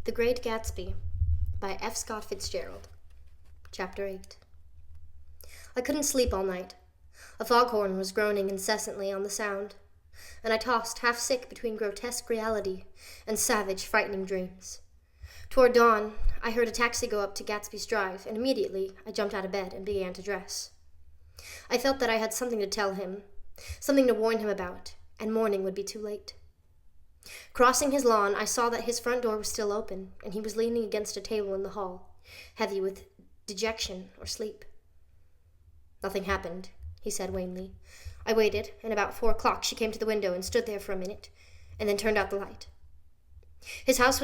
The Great Gatsby by F. Scott Fitzgerald. Chapter 8. I couldn't sleep all night. A foghorn was groaning incessantly on the sound, and I tossed half sick between grotesque reality and savage, frightening dreams. Toward dawn, I heard a taxi go up to Gatsby's Drive, and immediately I jumped out of bed and began to dress. I felt that I had something to tell him, something to warn him about, and morning would be too late. Crossing his lawn, I saw that his front door was still open, and he was leaning against a table in the hall, heavy with dejection or sleep. "Nothing happened," he said wanly. I waited, and about 4 o'clock she came to the window and stood there for a minute, and then turned out the light. His house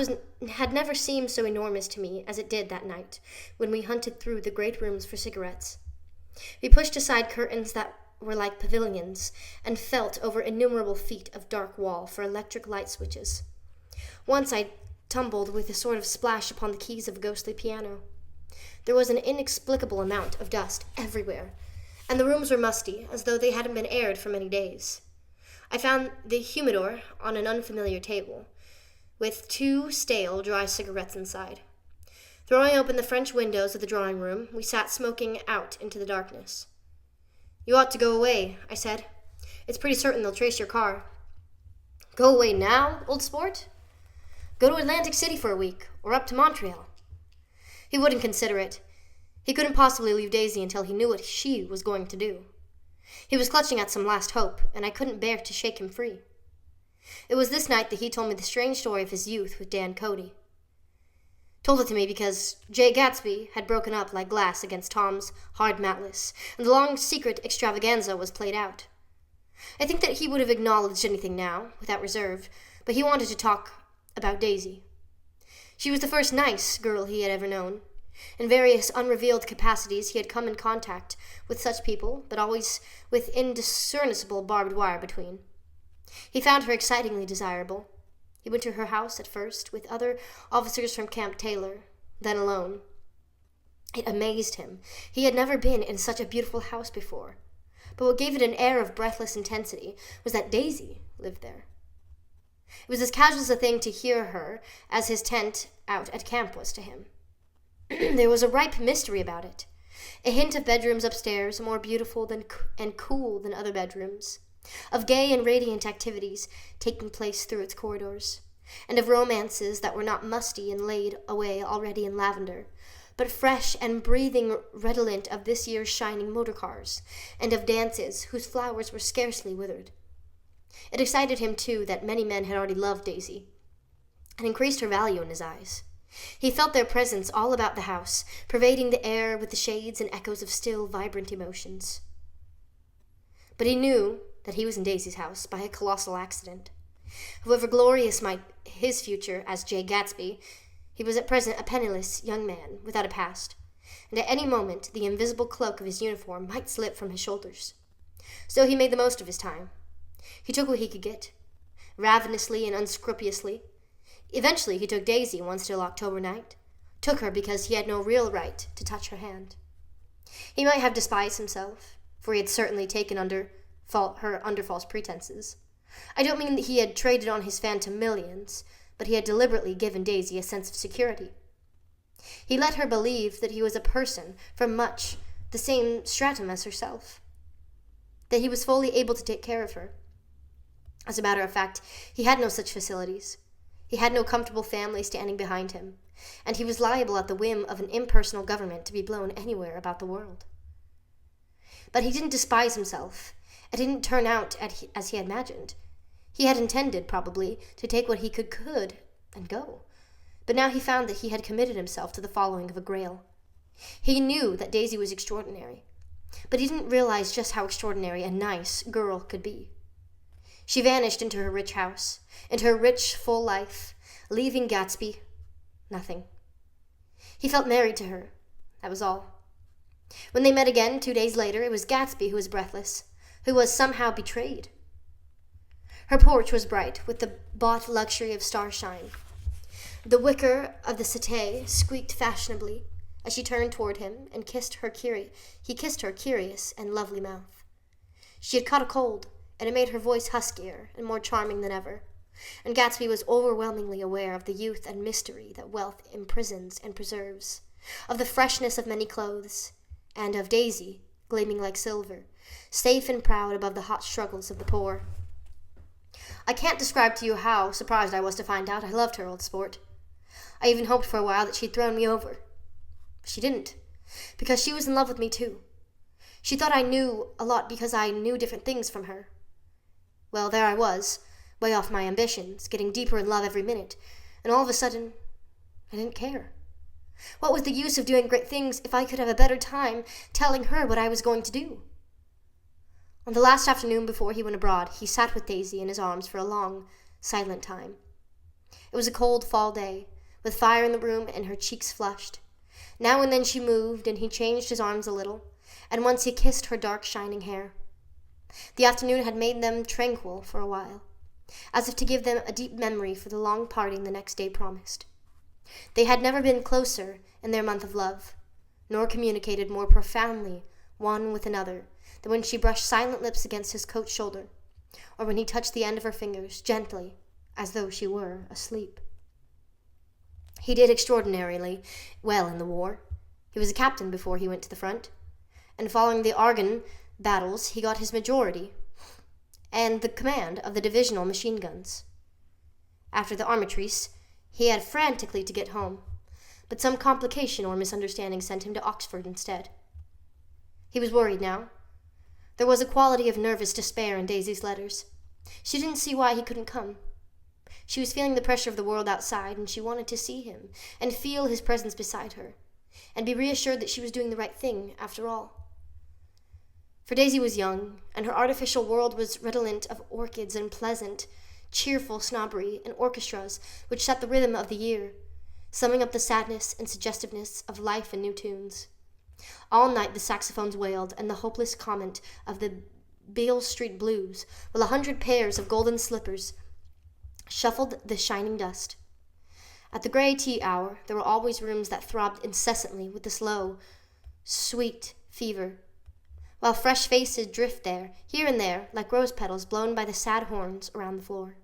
had never seemed so enormous to me as it did that night, when we hunted through the great rooms for cigarettes. We pushed aside curtains that were like pavilions, and felt over innumerable feet of dark wall for electric light switches. Once I tumbled with a sort of splash upon the keys of a ghostly piano. There was an inexplicable amount of dust everywhere, and the rooms were musty, as though they hadn't been aired for many days. I found the humidor on an unfamiliar table, with 2 stale, dry cigarettes inside. Throwing open the French windows of the drawing room, we sat smoking out into the darkness. "You ought to go away," I said. "It's pretty certain they'll trace your car." "Go away now, old sport?" "Go to Atlantic City for a week, or up to Montreal." He wouldn't consider it. He couldn't possibly leave Daisy until he knew what she was going to do. He was clutching at some last hope, and I couldn't bear to shake him free. It was this night that he told me the strange story of his youth with Dan Cody. Told it to me because Jay Gatsby had broken up like glass against Tom's hard malice, and the long secret extravaganza was played out. I think that he would have acknowledged anything now, without reserve, but he wanted to talk about Daisy. She was the first nice girl he had ever known. In various unrevealed capacities he had come in contact with such people, but always with indiscernible barbed wire between. He found her excitingly desirable. He went to her house at first, with other officers from Camp Taylor, then alone. It amazed him. He had never been in such a beautiful house before. But what gave it an air of breathless intensity was that Daisy lived there. It was as casual a thing to hear her as his tent out at camp was to him. There was a ripe mystery about it, a hint of bedrooms upstairs more beautiful and cool than other bedrooms, of gay and radiant activities taking place through its corridors, and of romances that were not musty and laid away already in lavender, but fresh and breathing redolent of this year's shining motor cars, and of dances whose flowers were scarcely withered. It excited him, too, that many men had already loved Daisy, and increased her value in his eyes. He felt their presence all about the house, pervading the air with the shades and echoes of still, vibrant emotions. But he knew that he was in Daisy's house by a colossal accident. However glorious might his future as Jay Gatsby, he was at present a penniless young man without a past, and at any moment the invisible cloak of his uniform might slip from his shoulders. So he made the most of his time. He took what he could get, ravenously and unscrupulously. Eventually he took Daisy one still October night, took her because he had no real right to touch her hand. He might have despised himself, for he had certainly taken her under false pretenses. I don't mean that he had traded on his phantom millions, but he had deliberately given Daisy a sense of security. He let her believe that he was a person from much the same stratum as herself, that he was fully able to take care of her. As a matter of fact, he had no such facilities. He had no comfortable family standing behind him, and he was liable at the whim of an impersonal government to be blown anywhere about the world. But he didn't despise himself. It didn't turn out as he had imagined. He had intended, probably, to take what he could and go. But now he found that he had committed himself to the following of a grail. He knew that Daisy was extraordinary, but he didn't realize just how extraordinary a nice girl could be. She vanished into her rich house, into her rich, full life, leaving Gatsby nothing. He felt married to her. That was all. When they met again 2 days later, it was Gatsby who was breathless, who was somehow betrayed. Her porch was bright with the bought luxury of starshine. The wicker of the settee squeaked fashionably as she turned toward him and he kissed her curious and lovely mouth. She had caught a cold, and it made her voice huskier and more charming than ever. and Gatsby was overwhelmingly aware of the youth and mystery that wealth imprisons and preserves, of the freshness of many clothes, and of Daisy, gleaming like silver, safe and proud above the hot struggles of the poor. I can't describe to you how surprised I was to find out I loved her, old sport. I even hoped for a while that she'd thrown me over. She didn't, because she was in love with me too. She thought I knew a lot because I knew different things from her. Well, there I was, way off my ambitions, getting deeper in love every minute, and all of a sudden, I didn't care. What was the use of doing great things if I could have a better time telling her what I was going to do? On the last afternoon before he went abroad, he sat with Daisy in his arms for a long, silent time. It was a cold fall day, with fire in the room and her cheeks flushed. Now and then she moved, and he changed his arms a little, and once he kissed her dark, shining hair. The afternoon had made them tranquil for a while, as if to give them a deep memory for the long parting the next day promised. They had never been closer in their month of love, nor communicated more profoundly one with another than when she brushed silent lips against his coat shoulder, or when he touched the end of her fingers gently, as though she were asleep. He did extraordinarily well in the war. He was a captain before he went to the front, and following the Argonne battles he got his majority and the command of the divisional machine guns. After the armistice, he had frantically to get home, but some complication or misunderstanding sent him to Oxford instead. He was worried now. There was a quality of nervous despair in Daisy's letters. She didn't see why he couldn't come. She was feeling the pressure of the world outside, and she wanted to see him and feel his presence beside her, and be reassured that she was doing the right thing after all. For Daisy was young, and her artificial world was redolent of orchids and pleasant, cheerful snobbery and orchestras which set the rhythm of the year, summing up the sadness and suggestiveness of life in new tunes. All night the saxophones wailed, and the hopeless comment of the Beale Street Blues, while 100 pairs of golden slippers shuffled the shining dust. At the grey tea hour there were always rooms that throbbed incessantly with the slow, sweet fever, while fresh faces drift there, here and there, like rose petals blown by the sad horns around the floor.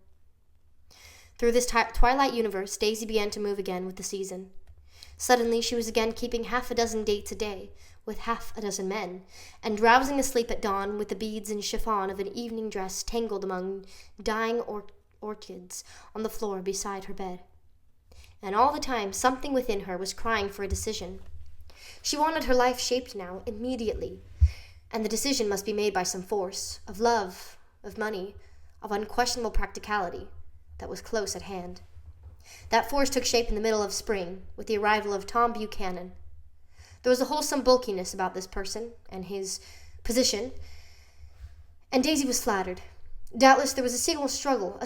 Through this twilight universe, Daisy began to move again with the season. Suddenly she was again keeping 6 dates a day with 6 men, and drowsing asleep at dawn with the beads and chiffon of an evening dress tangled among dying orchids on the floor beside her bed. And all the time something within her was crying for a decision. She wanted her life shaped now, immediately, and the decision must be made by some force, of love, of money, of unquestionable practicality, that was close at hand. That force took shape in the middle of spring, with the arrival of Tom Buchanan. There was a wholesome bulkiness about this person and his position, and Daisy was flattered. Doubtless there was a certain struggle,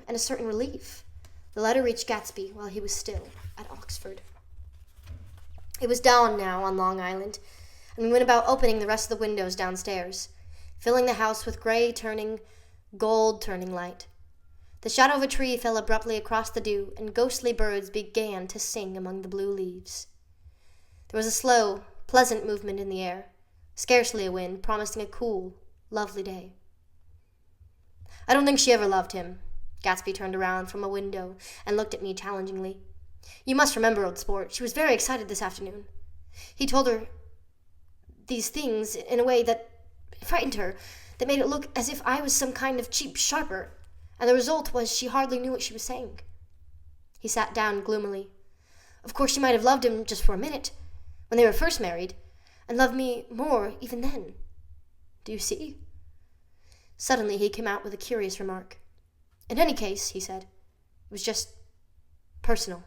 and a certain relief. The letter reached Gatsby while he was still at Oxford. It was dawn now on Long Island, and we went about opening the rest of the windows downstairs, filling the house with gold-turning light. The shadow of a tree fell abruptly across the dew, and ghostly birds began to sing among the blue leaves. There was a slow, pleasant movement in the air, scarcely a wind, promising a cool, lovely day. I don't think she ever loved him. Gatsby turned around from a window and looked at me challengingly. You must remember, old sport, she was very excited this afternoon. He told her these things in a way that frightened her, that made it look as if I was some kind of cheap sharper, and the result was she hardly knew what she was saying. He sat down gloomily. Of course she might have loved him just for a minute, when they were first married, and loved me more even then. Do you see? Suddenly he came out with a curious remark. In any case, he said, it was just personal.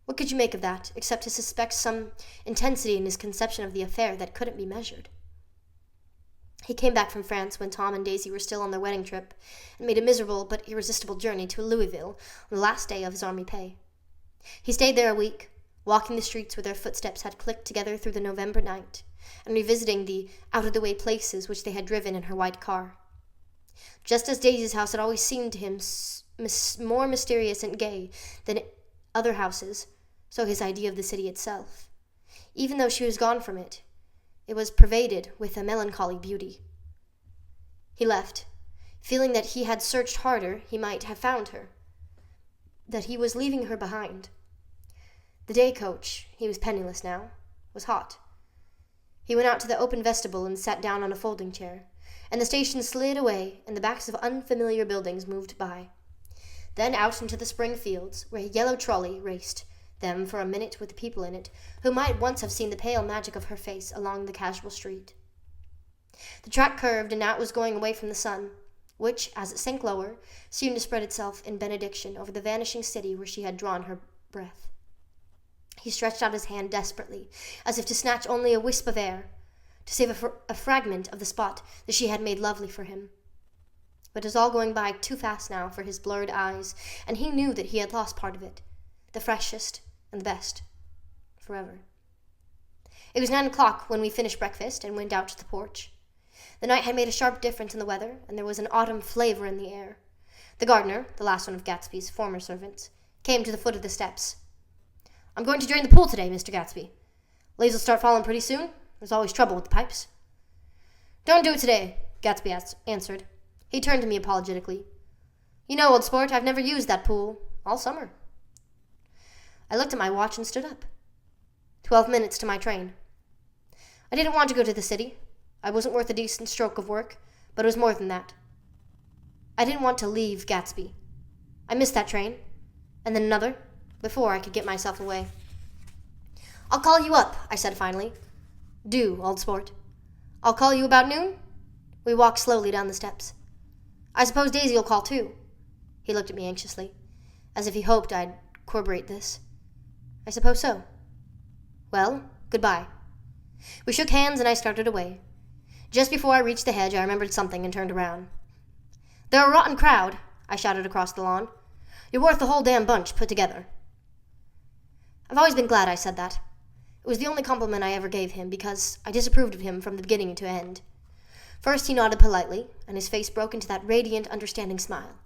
What could you make of that, except to suspect some intensity in his conception of the affair that couldn't be measured? He came back from France when Tom and Daisy were still on their wedding trip, and made a miserable but irresistible journey to Louisville on the last day of his army pay. He stayed there a week, walking the streets where their footsteps had clicked together through the November night, and revisiting the out-of-the-way places which they had driven in her white car. Just as Daisy's house had always seemed to him more mysterious and gay than other houses, so his idea of the city itself. Even though she was gone from it, it was pervaded with a melancholy beauty. He left, feeling that he had searched harder, he might have found her, that he was leaving her behind. The day coach, he was penniless now, was hot. He went out to the open vestibule and sat down on a folding chair, and the station slid away and the backs of unfamiliar buildings moved by. Then out into the spring fields, where a yellow trolley raced them for a minute with people in it who might once have seen the pale magic of her face along the casual street. The track curved, and now it was going away from the sun, which, as it sank lower, seemed to spread itself in benediction over the vanishing city where she had drawn her breath. He stretched out his hand desperately, as if to snatch only a wisp of air, to save a fragment of the spot that she had made lovely for him. But it was all going by too fast now for his blurred eyes, and he knew that he had lost part of it, the freshest and the best, forever. It was 9 o'clock when we finished breakfast and went out to the porch. The night had made a sharp difference in the weather, and there was an autumn flavor in the air. The gardener, the last one of Gatsby's former servants, came to the foot of the steps. "I'm going to drain the pool today, Mr. Gatsby. Leaves will start falling pretty soon. There's always trouble with the pipes." "Don't do it today," Gatsby answered. He turned to me apologetically. "You know, old sport, I've never used that pool all summer." I looked at my watch and stood up. 12 minutes to my train. I didn't want to go to the city. I wasn't worth a decent stroke of work, but it was more than that. I didn't want to leave Gatsby. I missed that train, and then another, before I could get myself away. "I'll call you up," I said finally. "Do, old sport. I'll call you about noon?" We walked slowly down the steps. "I suppose Daisy'll call too." He looked at me anxiously, as if he hoped I'd corroborate this. "I suppose so." "Well, goodbye." We shook hands and I started away. Just before I reached the hedge, I remembered something and turned around. "They're a rotten crowd," I shouted across the lawn. "You're worth the whole damn bunch put together." I've always been glad I said that. It was the only compliment I ever gave him, because I disapproved of him from the beginning to end. First he nodded politely, and his face broke into that radiant, understanding smile,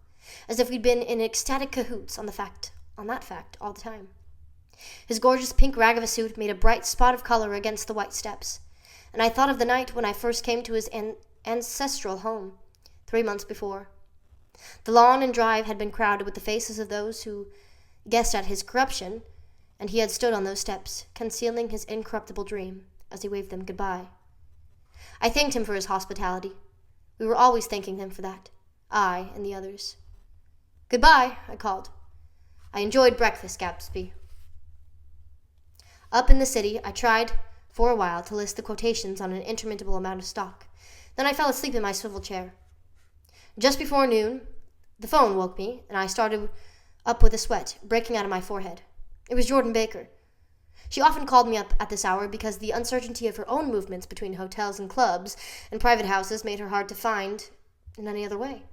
as if we'd been in ecstatic cahoots on that fact all the time. His gorgeous pink rag of a suit made a bright spot of color against the white steps, and I thought of the night when I first came to his ancestral home, 3 months before. The lawn and drive had been crowded with the faces of those who guessed at his corruption, and he had stood on those steps, concealing his incorruptible dream, as he waved them goodbye. I thanked him for his hospitality. We were always thanking him for that, I and the others. "Goodbye," I called. "I enjoyed breakfast, Gatsby." Up in the city, I tried for a while to list the quotations on an interminable amount of stock. Then I fell asleep in my swivel chair. Just before noon, the phone woke me, and I started up with a sweat breaking out of my forehead. It was Jordan Baker. She often called me up at this hour because the uncertainty of her own movements between hotels and clubs and private houses made her hard to find in any other way.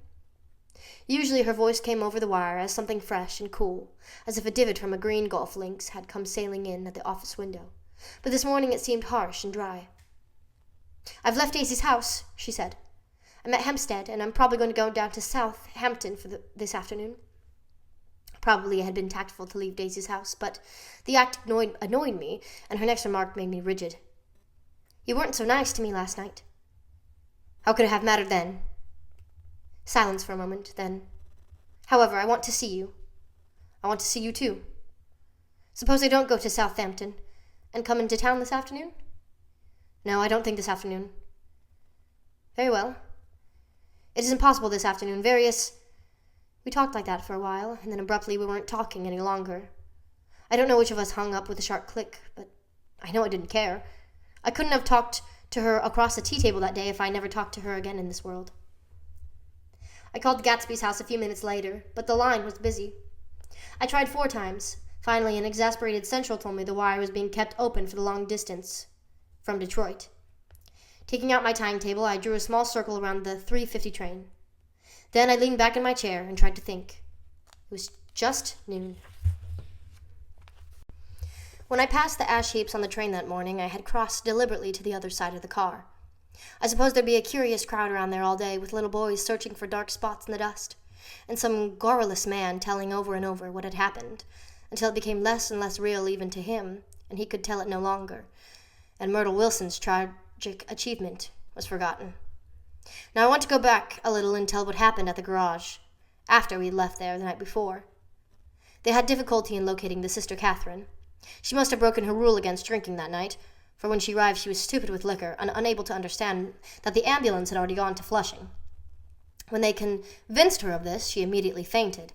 Usually her voice came over the wire as something fresh and cool, as if a divot from a green golf links had come sailing in at the office window. But this morning it seemed harsh and dry. "I've left Daisy's house," she said. "I'm at Hempstead, and I'm probably going to go down to Southampton for this afternoon." Probably it had been tactful to leave Daisy's house, but the act annoyed me, and her next remark made me rigid. "You weren't so nice to me last night." "How could it have mattered then?" Silence for a moment, then, "However, I want to see you. I want to see you too. Suppose I don't go to Southampton and come into town this afternoon?" "No, I don't think this afternoon." "Very well. It is impossible this afternoon. We talked like that for a while, and then abruptly we weren't talking any longer. I don't know which of us hung up with a sharp click, but I know I didn't care. I couldn't have talked to her across the tea table that day if I never talked to her again in this world. I called Gatsby's house a few minutes later, but the line was busy. I tried 4 times. Finally, an exasperated central told me the wire was being kept open for the long distance from Detroit. Taking out my timetable, I drew a small circle around the 3:50 train. Then I leaned back in my chair and tried to think. It was just noon. When I passed the ash heaps on the train that morning, I had crossed deliberately to the other side of the car. I suppose there'd be a curious crowd around there all day, with little boys searching for dark spots in the dust, and some garrulous man telling over and over what had happened, until it became less and less real even to him, and he could tell it no longer, and Myrtle Wilson's tragic achievement was forgotten. Now I want to go back a little and tell what happened at the garage, after we had left there the night before. They had difficulty in locating the Sister Catherine. She must have broken her rule against drinking that night, for when she arrived she was stupid with liquor and unable to understand that the ambulance had already gone to Flushing. When they convinced her of this, she immediately fainted,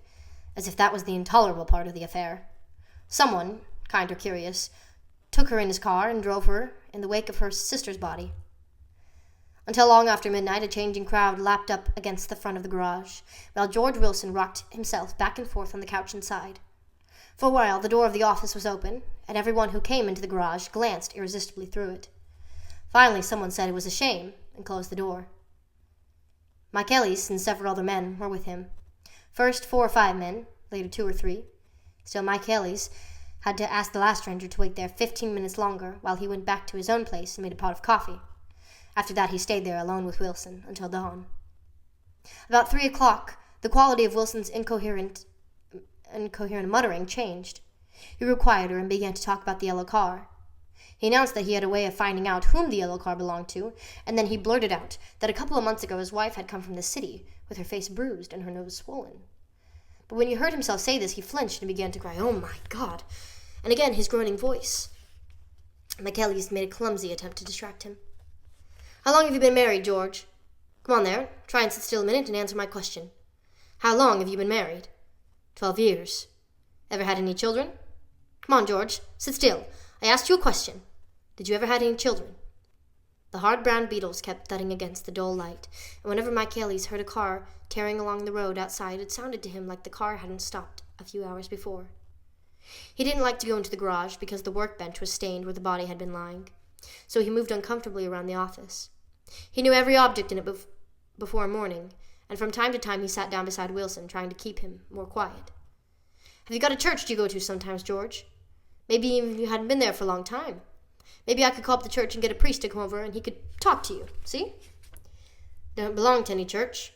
as if that was the intolerable part of the affair. Someone, kind or curious, took her in his car and drove her in the wake of her sister's body. Until long after midnight, a changing crowd lapped up against the front of the garage, while George Wilson rocked himself back and forth on the couch inside. For a while, the door of the office was open, and everyone who came into the garage glanced irresistibly through it. Finally, someone said it was a shame and closed the door. Mike Ellis and several other men were with him. First 4 or 5 men, later 2 or 3. Still, Mike Ellis had to ask the last stranger to wait there 15 minutes longer while he went back to his own place and made a pot of coffee. After that, he stayed there alone with Wilson until dawn. About 3 o'clock, the quality of Wilson's incoherent muttering changed. He grew quieter and began to talk about the yellow car. He announced that he had a way of finding out whom the yellow car belonged to, and then he blurted out that a couple of months ago his wife had come from the city with her face bruised and her nose swollen. But when he heard himself say this, he flinched and began to cry, "Oh my God!" And again his groaning voice. McKellies made a clumsy attempt to distract him. "How long have you been married, George? Come on there, try and sit still a minute and answer my question. How long have you been married?" 12 years. Ever had any children? Come on, George, sit still. I asked you a question. Did you ever had any children? The hard brown beetles kept thudding against the dull light, and whenever Michaelis heard a car tearing along the road outside, it sounded to him like the car hadn't stopped a few hours before. He didn't like to go into the garage because the workbench was stained where the body had been lying, so he moved uncomfortably around the office. He knew every object in it before morning, and from time to time he sat down beside Wilson, trying to keep him more quiet. "Have you got a church you go to sometimes, George? Maybe even you hadn't been there for a long time. Maybe I could call up the church and get a priest to come over and he could talk to you, see? Don't belong to any church.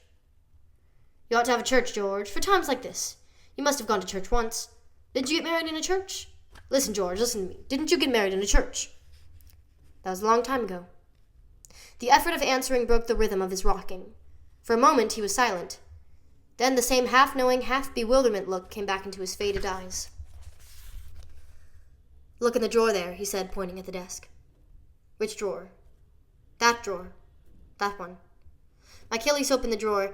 You ought to have a church, George, for times like this. You must have gone to church once. Didn't you get married in a church? Listen, George, listen to me. Didn't you get married in a church?" That was a long time ago. The effort of answering broke the rhythm of his rocking. For a moment he was silent. Then the same half-knowing, half-bewilderment look came back into his faded eyes. "Look in the drawer there," he said, pointing at the desk. "Which drawer?" "That drawer. That one." Michaelis opened the drawer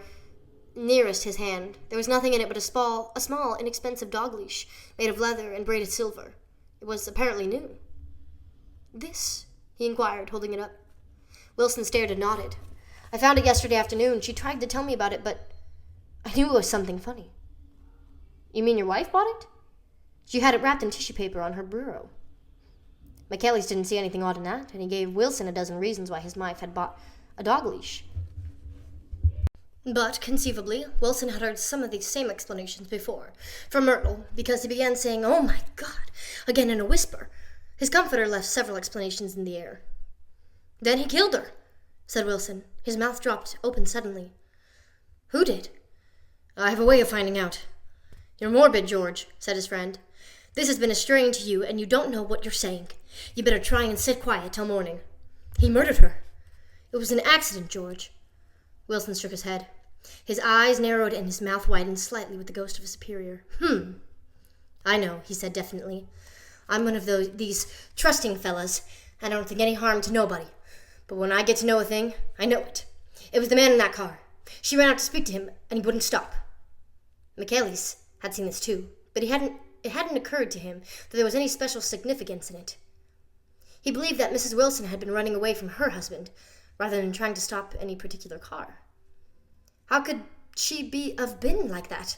nearest his hand. There was nothing in it but a small, inexpensive dog leash, made of leather and braided silver. It was apparently new. "This?" he inquired, holding it up. Wilson stared and nodded. "I found it yesterday afternoon. She tried to tell me about it, but I knew it was something funny." "You mean your wife bought it?" "She had it wrapped in tissue paper on her bureau." Michaelis didn't see anything odd in that, and he gave Wilson a dozen reasons why his wife had bought a dog leash. But, conceivably, Wilson had heard some of these same explanations before, from Myrtle, because he began saying, "Oh my God," again in a whisper. His comforter left several explanations in the air. "Then he killed her," said Wilson. His mouth dropped open suddenly. "Who did?" "I have a way of finding out." "You're morbid, George," said his friend. "This has been a strain to you, and you don't know what you're saying. You better try and sit quiet till morning. He murdered her. It was an accident, George." Wilson shook his head. His eyes narrowed and his mouth widened slightly with the ghost of a superior. "I know," he said definitely. "I'm one of these trusting fellas. I don't think any harm to nobody. But when I get to know a thing, I know it. It was the man in that car. She ran out to speak to him, and he wouldn't stop." Michaelis had seen this too, but it hadn't occurred to him that there was any special significance in it. He believed that Mrs. Wilson had been running away from her husband, rather than trying to stop any particular car. How could she have been like that?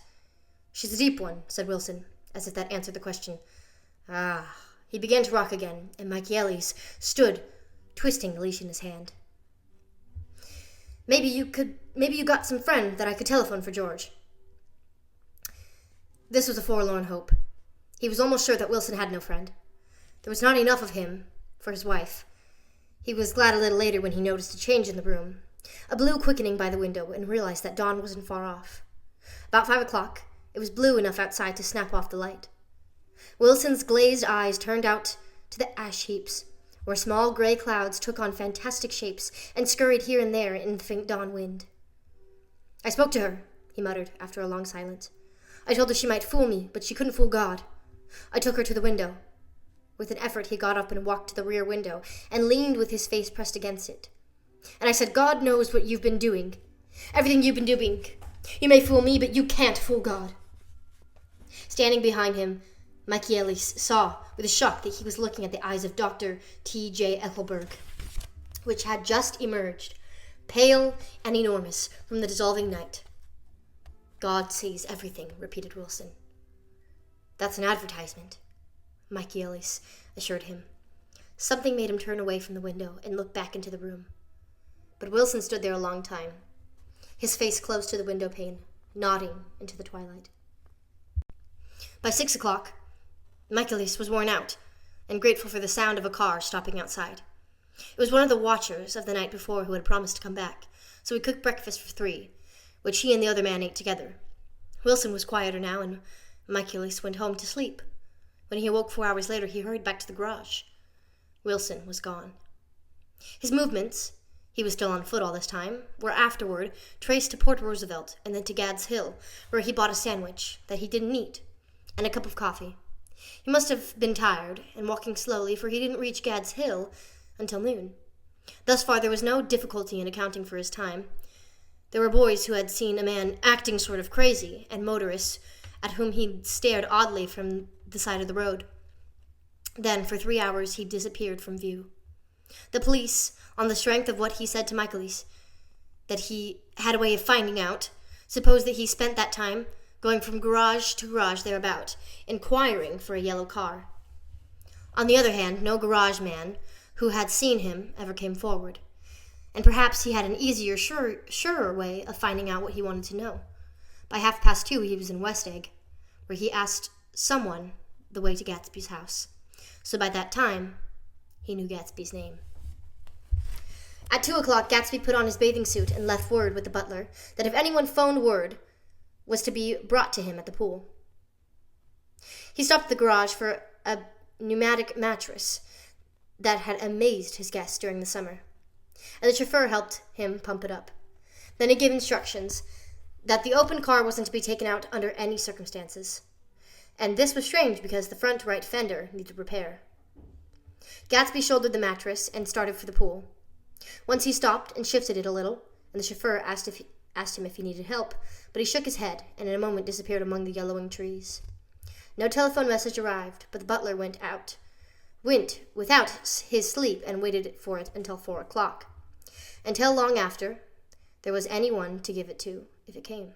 "She's a deep one," said Wilson, as if that answered the question. "Ah." He began to rock again, and Michaelis stood, twisting the leash in his hand. Maybe you got some friend that I could telephone for George." This was a forlorn hope. He was almost sure that Wilson had no friend. There was not enough of him for his wife. He was glad a little later when he noticed a change in the room, a blue quickening by the window, and realized that dawn wasn't far off. About 5 o'clock, it was blue enough outside to snap off the light. Wilson's glazed eyes turned out to the ash heaps, where small gray clouds took on fantastic shapes and scurried here and there in the faint dawn wind. "I spoke to her," he muttered after a long silence. "I told her she might fool me, but she couldn't fool God. I took her to the window." With an effort, he got up and walked to the rear window and leaned with his face pressed against it. "And I said, God knows what you've been doing. Everything you've been doing. You may fool me, but you can't fool God." Standing behind him, Michaelis saw with a shock that he was looking at the eyes of Dr. T.J. Ethelberg, which had just emerged, pale and enormous, from the dissolving night. "God sees everything," repeated Wilson. "That's an advertisement," Michaelis assured him. Something made him turn away from the window and look back into the room. But Wilson stood there a long time, his face close to the window pane, nodding into the twilight. By 6 o'clock, Michaelis was worn out and grateful for the sound of a car stopping outside. It was one of the watchers of the night before who had promised to come back, so he cooked breakfast for 3, which he and the other man ate together. Wilson was quieter now, and Michaelis went home to sleep. When he awoke 4 hours later, he hurried back to the garage. Wilson was gone. His movements, he was still on foot all this time, were afterward traced to Port Roosevelt and then to Gad's Hill, where he bought a sandwich that he didn't eat and a cup of coffee. He must have been tired and walking slowly, for he didn't reach Gad's Hill until noon. Thus far, there was no difficulty in accounting for his time. There were boys who had seen a man acting sort of crazy, and motorists at whom he stared oddly from the side of the road. Then, for 3 hours, he disappeared from view. The police, on the strength of what he said to Michaelis, that he had a way of finding out, supposed that he spent that time going from garage to garage thereabout, inquiring for a yellow car. On the other hand, no garage man who had seen him ever came forward, and perhaps he had an easier, surer way of finding out what he wanted to know. By 2:30, he was in West Egg, where he asked someone the way to Gatsby's house. So by that time, he knew Gatsby's name. At 2 o'clock, Gatsby put on his bathing suit and left word with the butler that if anyone phoned word was to be brought to him at the pool. He stopped at the garage for a pneumatic mattress that had amazed his guests during the summer, and the chauffeur helped him pump it up. Then he gave instructions that the open car wasn't to be taken out under any circumstances, and this was strange because the front right fender needed repair. Gatsby shouldered the mattress and started for the pool. Once he stopped and shifted it a little, and the chauffeur asked him if he needed help, but he shook his head and in a moment disappeared among the yellowing trees. No telephone message arrived, but the butler went without his sleep and waited for it until 4 o'clock, until long after there was anyone to give it to if it came.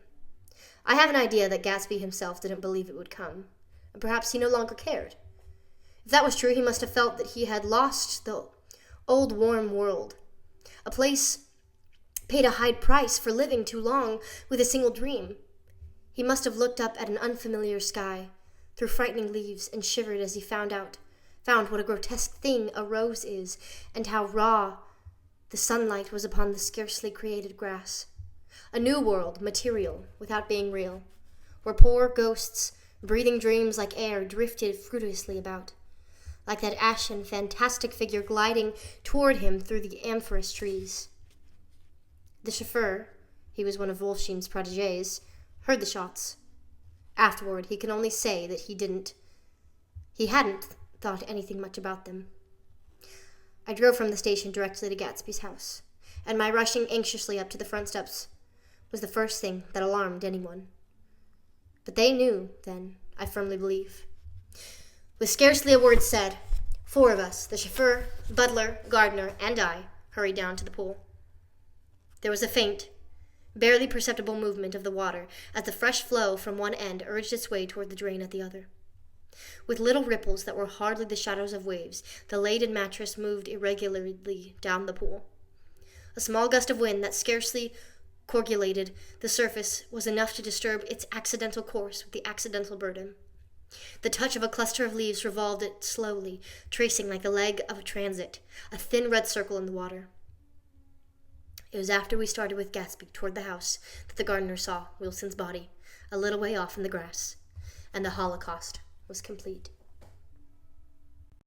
I have an idea that Gatsby himself didn't believe it would come, and perhaps he no longer cared. If that was true, he must have felt that he had lost the old warm world, a place paid a high price for living too long with a single dream. He must have looked up at an unfamiliar sky through frightening leaves and shivered as he found what a grotesque thing a rose is, and how raw the sunlight was upon the scarcely created grass. A new world, material, without being real, where poor ghosts, breathing dreams like air, drifted fruitlessly about, like that ashen, fantastic figure gliding toward him through the amorphous trees. The chauffeur, he was one of Wolfshine's protégés, heard the shots. Afterward, he can only say that he hadn't thought anything much about them. I drove from the station directly to Gatsby's house, and my rushing anxiously up to the front steps was the first thing that alarmed anyone. But they knew then, I firmly believe. With scarcely a word said, 4 of us, the chauffeur, butler, gardener, and I, hurried down to the pool. There was a faint, barely perceptible movement of the water as the fresh flow from one end urged its way toward the drain at the other. With little ripples that were hardly the shadows of waves, the laden mattress moved irregularly down the pool. A small gust of wind that scarcely coagulated the surface was enough to disturb its accidental course with the accidental burden. The touch of a cluster of leaves revolved it slowly, tracing like the leg of a transit, a thin red circle in the water. It was after we started with Gatsby toward the house that the gardener saw Wilson's body a little way off in the grass, and the Holocaust was complete.